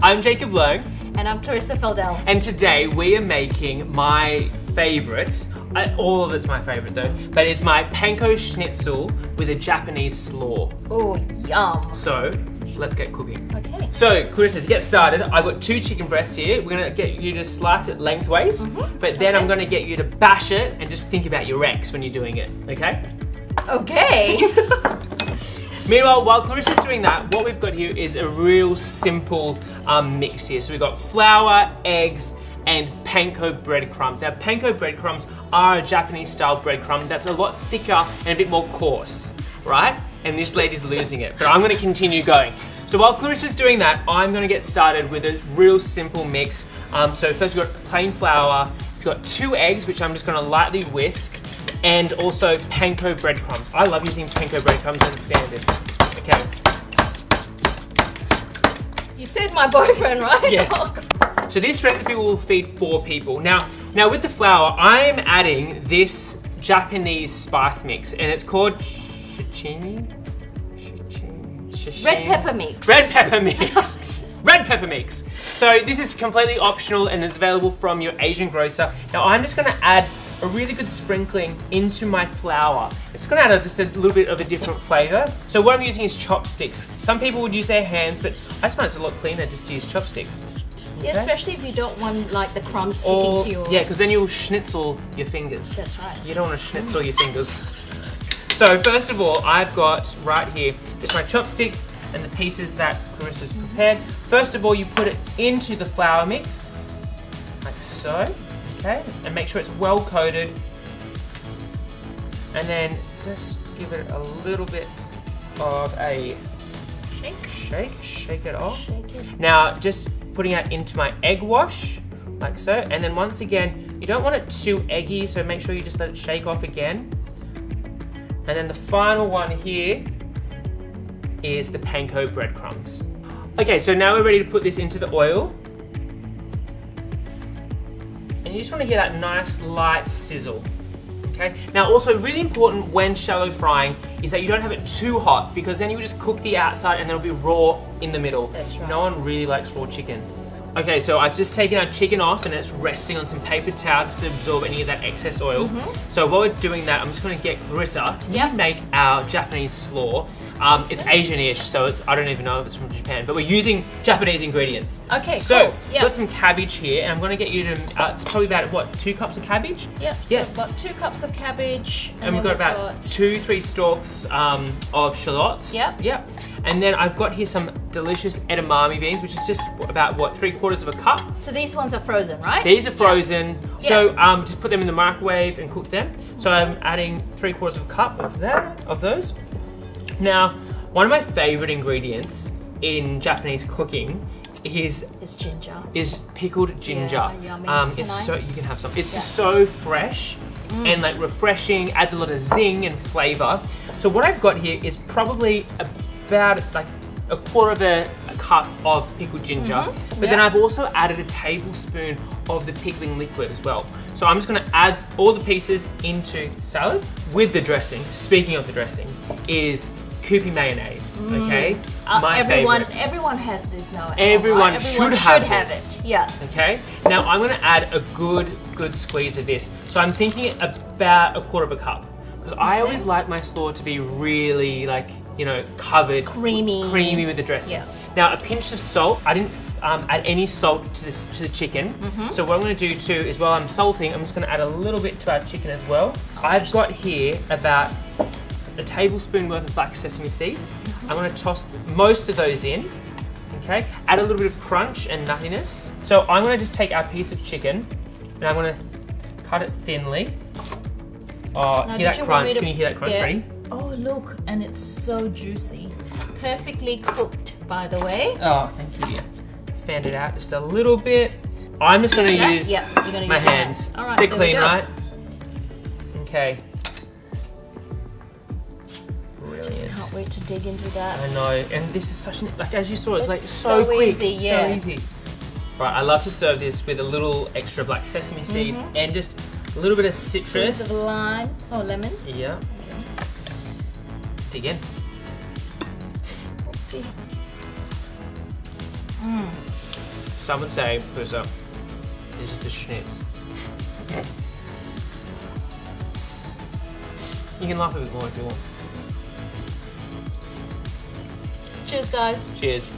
I'm Jacob Leung. And I'm Clarissa Feldel. And today we are making my favourite, all of it's my favourite though, but it's my Panko Schnitzel with a Japanese slaw. Oh, yum. So, let's get cooking. Okay. So, Clarissa, to get started, I've got 2 chicken breasts here. We're gonna get you to slice it lengthways, but then I'm gonna get you to bash it and just think about your ex when you're doing it, okay? Okay. Meanwhile, while Clarissa's doing that, what we've got here is a real simple mix here. So we've got flour, eggs, and panko breadcrumbs. Now, panko breadcrumbs are a Japanese-style breadcrumb that's a lot thicker and a bit more coarse, right? And this lady's losing it, but I'm gonna continue going. So while Clarissa's doing that, I'm gonna get started with a real simple mix. So first we've got plain flour, we've got 2 eggs, which I'm just gonna lightly whisk, and also panko breadcrumbs. I love using panko breadcrumbs and standards. Okay. You said my boyfriend, right? Yes. So this recipe will feed 4 people. Now with the flour, I am adding this Japanese spice mix, and it's called sashimi? Red pepper mix. Red pepper mix. Red pepper mix. So this is completely optional and it's available from your Asian grocer. Now I'm just gonna add a really good sprinkling into my flour. It's gonna add just a little bit of a different flavor. So what I'm using is chopsticks. Some people would use their hands, but I just find it's a lot cleaner just to use chopsticks. Okay? Yeah, especially if you don't want like the crumbs sticking to your... Yeah, because then you'll schnitzel your fingers. That's right. You don't want to schnitzel your fingers. So first of all, I've got right here, just my chopsticks and the pieces that Clarissa's prepared. First of all, you put it into the flour mix, like so. Okay, and make sure it's well coated, and then just give it a little bit of a shake it off. Shake it. Now just putting it into my egg wash, like so, and then once again, you don't want it too eggy, so make sure you just let it shake off again. And then the final one here is the panko breadcrumbs. Okay, so now we're ready to put this into the oil. And you just want to hear that nice light sizzle, okay? Now also really important when shallow frying is that you don't have it too hot, because then you just cook the outside and it'll be raw in the middle. That's right. No one really likes raw chicken. Okay, so I've just taken our chicken off and it's resting on some paper towel just to absorb any of that excess oil. So while we're doing that, I'm just going to get Clarissa to make our Japanese slaw. It's Asian-ish, so I don't even know if it's from Japan, but we're using Japanese ingredients. Okay, so, cool. I've got some cabbage here, and I'm going to get you to, it's probably about, what, 2 cups of cabbage? Yep, so we've got 2 cups of cabbage. And we've got about 2-3 stalks of shallots. Yep. And then I've got here some delicious edamame beans, which is just about, what, 3/4 of a cup? So these ones are frozen, right? These are frozen, so just put them in the microwave and cook them. So I'm adding 3/4 of a cup of those. Now, one of my favorite ingredients in Japanese cooking is ginger. Is pickled ginger. Yeah, yummy. You can have some. It's just so fresh and like refreshing, adds a lot of zing and flavor. So what I've got here is probably about like 1/4 of a cup of pickled ginger, but then I've also added a tablespoon of the pickling liquid as well. So I'm just gonna add all the pieces into the salad with the dressing. Speaking of the dressing, is kewpie mayonnaise, okay? My favorite. Everyone has this now. Everyone should have this. It. Yeah. Okay. Now I'm gonna add a good squeeze of this. So I'm thinking about 1/4 of a cup, because I always like my slaw to be really like, you know, covered, creamy with the dressing. Yeah. Now a pinch of salt. I didn't add any salt to the chicken. So what I'm going to do too is, while I'm salting, I'm just going to add a little bit to our chicken as well. I've got here about a tablespoon worth of black sesame seeds. I'm going to toss most of those in. Okay. Add a little bit of crunch and nuttiness. So I'm going to just take our piece of chicken and I'm going to cut it thinly. Oh, now, hear that crunch? Can you hear that crunch? Ready? Oh, look, and it's so juicy. Perfectly cooked, by the way. Oh, thank you. Fanned it out just a little bit. I'm just going to use my hands. All right, they're clean, right? Okay. Brilliant. Just can't wait to dig into that. I know, and this is such an, like, as you saw, it's like so quick, easy, so easy. Right, I love to serve this with a little extra black sesame seeds and just a little bit of citrus. Squeeze of lime, lemon. Yeah. Dig in. Oopsie. Some would say, Pusa, this is the Schnitz. You can laugh a bit more if you want. Cheers, guys. Cheers.